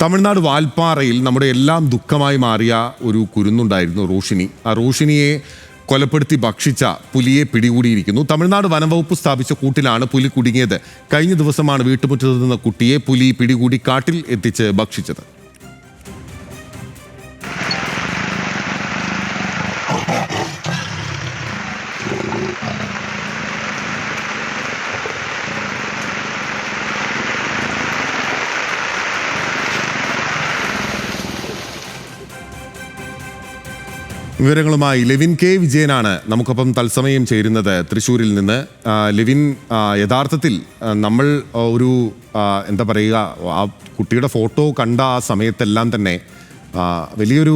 തമിഴ്നാട് വാൽപ്പാറയിൽ നമ്മുടെ എല്ലാം ദുഃഖമായി മാറിയ ഒരു കുരുന്നുണ്ടായിരുന്നു റോഷിനി. ആ റോഷിനിയെ കൊലപ്പെടുത്തി ഭക്ഷിച്ച പുലിയെ പിടികൂടിയിരിക്കുന്നു. തമിഴ്നാട് വനംവകുപ്പ് സ്ഥാപിച്ച കൂട്ടിലാണ് പുലി കുടുങ്ങിയത്. കഴിഞ്ഞ ദിവസമാണ് വീട്ടുമുറ്റത്ത് നിന്ന കുട്ടിയെ പുലി പിടികൂടി കാട്ടിൽ എത്തിച്ച് ഭക്ഷിച്ചത്. വിവരങ്ങളുമായി ലെവിൻ കെ വിജയനാണ് നമുക്കൊപ്പം തത്സമയം ചേരുന്നത് തൃശ്ശൂരിൽ നിന്ന്. ലെവിൻ, യഥാർത്ഥത്തിൽ നമ്മൾ ഒരു എന്താ പറയുക, ആ കുട്ടിയുടെ ഫോട്ടോ കണ്ട ആ സമയത്തെല്ലാം തന്നെ വലിയൊരു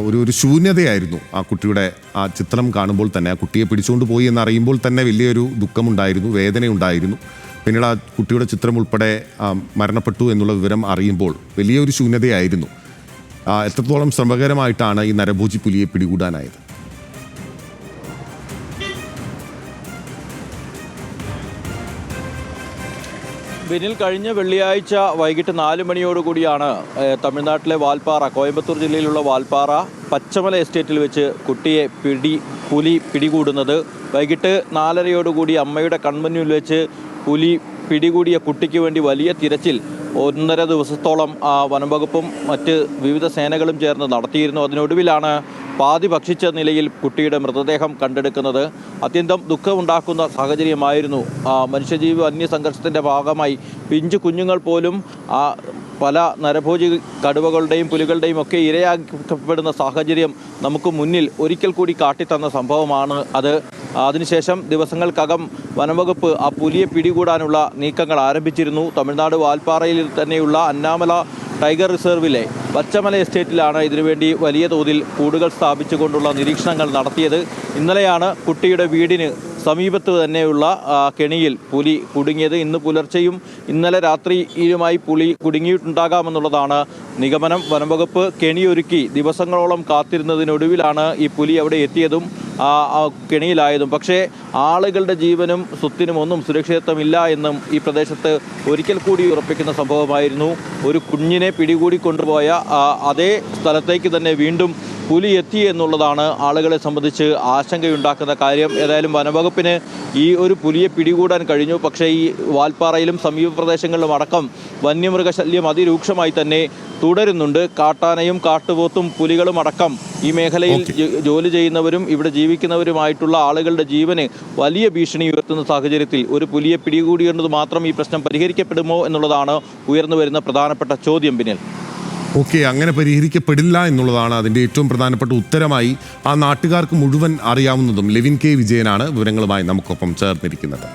ഒരു ശൂന്യതയായിരുന്നു. ആ കുട്ടിയുടെ ആ ചിത്രം കാണുമ്പോൾ തന്നെ, ആ കുട്ടിയെ പിടിച്ചുകൊണ്ട് പോയി എന്നറിയുമ്പോൾ തന്നെ വലിയൊരു ദുഃഖമുണ്ടായിരുന്നു, വേദനയുണ്ടായിരുന്നു. പിന്നീട് ആ കുട്ടിയുടെ ചിത്രം ഉൾപ്പെടെ മരണപ്പെട്ടു എന്നുള്ള വിവരം അറിയുമ്പോൾ വലിയൊരു ശൂന്യതയായിരുന്നു. എത്രത്തോളം ശ്രമകരമായിട്ടാണ് ഈ നരഭോജി പുലിയെ പിടികൂടാനായത്? ബിനിൽ, കഴിഞ്ഞ വെള്ളിയാഴ്ച വൈകിട്ട് 4 മണിയോടുകൂടിയാണ് തമിഴ്നാട്ടിലെ വാൽപ്പാറ, കോയമ്പത്തൂർ ജില്ലയിലുള്ള വാൽപ്പാറ പച്ചമല എസ്റ്റേറ്റിൽ വെച്ച് കുട്ടിയെ പുലി പിടികൂടുന്നത്. വൈകിട്ട് 4:30 അമ്മയുടെ കൺമുന്നിൽ വെച്ച് പുലി പിടികൂടിയ കുട്ടിക്ക് വേണ്ടി വലിയ തിരച്ചിൽ 1.5 ദിവസത്തോളം വനംവകുപ്പും മറ്റ് വിവിധ സേനകളും ചേർന്ന് നടത്തിയിരുന്നു. അതിനൊടുവിലാണ് പാതി ഭക്ഷിച്ച നിലയിൽ കുട്ടിയുടെ മൃതദേഹം കണ്ടെടുക്കുന്നത്. അത്യന്തം ദുഃഖമുണ്ടാക്കുന്ന സാഹചര്യമായിരുന്നു. മനുഷ്യജീവി വന്യസംഘർഷത്തിൻ്റെ ഭാഗമായി പിഞ്ചു കുഞ്ഞുങ്ങൾ പോലും പല നരഭോജി കടുവകളുടെയും പുലികളുടെയും ഒക്കെ ഇരയാക്കപ്പെടുന്ന സാഹചര്യം നമുക്ക് മുന്നിൽ ഒരിക്കൽ കൂടി കാട്ടിത്തന്ന സംഭവമാണ് അത്. അതിനുശേഷം ദിവസങ്ങൾക്കകം വനംവകുപ്പ് ആ പുലിയെ പിടികൂടാനുള്ള നീക്കങ്ങൾ ആരംഭിച്ചിരുന്നു. തമിഴ്നാട് വാൽപ്പാറയിൽ തന്നെയുള്ള അന്നാമല ടൈഗർ റിസർവിലെ പച്ചമല എസ്റ്റേറ്റിലാണ് ഇതിനുവേണ്ടി വലിയ തോതിൽ കൂടുകൾ സ്ഥാപിച്ചുകൊണ്ടുള്ള നിരീക്ഷണങ്ങൾ നടത്തിയത്. ഇന്നലെയാണ് കുട്ടിയുടെ വീടിന് സമീപത്ത് തന്നെയുള്ള കെണിയിൽ പുലി കുടുങ്ങിയത്. ഇന്ന് പുലർച്ചെയും ഇന്നലെ രാത്രിയിലുമായി പുലി കുടുങ്ങിയിട്ടുണ്ടാകാമെന്നുള്ളതാണ് നിഗമനം. വനംവകുപ്പ് കെണിയൊരുക്കി ദിവസങ്ങളോളം കാത്തിരുന്നതിനൊടുവിലാണ് ഈ പുലി അവിടെ എത്തിയതും കെണിയിലായതും. പക്ഷേ ആളുകളുടെ ജീവനും സ്വത്തിനും ഒന്നും സുരക്ഷിതത്വമില്ല എന്നും ഈ പ്രദേശത്ത് ഒരിക്കൽ കൂടി ഉറപ്പിക്കുന്ന സംഭവമായിരുന്നു. ഒരു കുഞ്ഞിനെ പിടികൂടി കൊണ്ടുപോയ അതേ സ്ഥലത്തേക്ക് തന്നെ വീണ്ടും പുലി എത്തി എന്നുള്ളതാണ് ആളുകളെ സംബന്ധിച്ച് ആശങ്കയുണ്ടാക്കുന്ന കാര്യം. ഏതായാലും വനംവകുപ്പിന് ഈ ഒരു പുലിയെ പിടികൂടാൻ കഴിഞ്ഞു. പക്ഷേ ഈ വാൽപ്പാറയിലും സമീപ പ്രദേശങ്ങളിലും അടക്കം വന്യമൃഗശല്യം അതിരൂക്ഷമായി തന്നെ തുടരുന്നുണ്ട്. കാട്ടാനയും കാട്ടുപോത്തും പുലികളും അടക്കം ഈ മേഖലയിൽ ജോലി ചെയ്യുന്നവരും ഇവിടെ ജീവിക്കുന്നവരുമായിട്ടുള്ള ആളുകളുടെ ജീവന് വലിയ ഭീഷണി ഉയർത്തുന്ന സാഹചര്യത്തിൽ ഒരു പുലിയെ പിടികൂടിയത് മാത്രം ഈ പ്രശ്നം പരിഹരിക്കപ്പെടുമോ എന്നുള്ളതാണ് ഉയർന്നു വരുന്ന പ്രധാനപ്പെട്ട ചോദ്യം. പിന്നിൽ അങ്ങനെ പരിഹരിക്കപ്പെടില്ല എന്നുള്ളതാണ് അതിൻ്റെ ഏറ്റവും പ്രധാനപ്പെട്ട ഉത്തരമായി ആ നാട്ടുകാർക്ക് മുഴുവൻ അറിയാവുന്നതും. ലെവിൻ കെ വിജയനാണ് വിവരങ്ങളുമായി നമുക്കൊപ്പം ചേർന്നിരിക്കുന്നത്.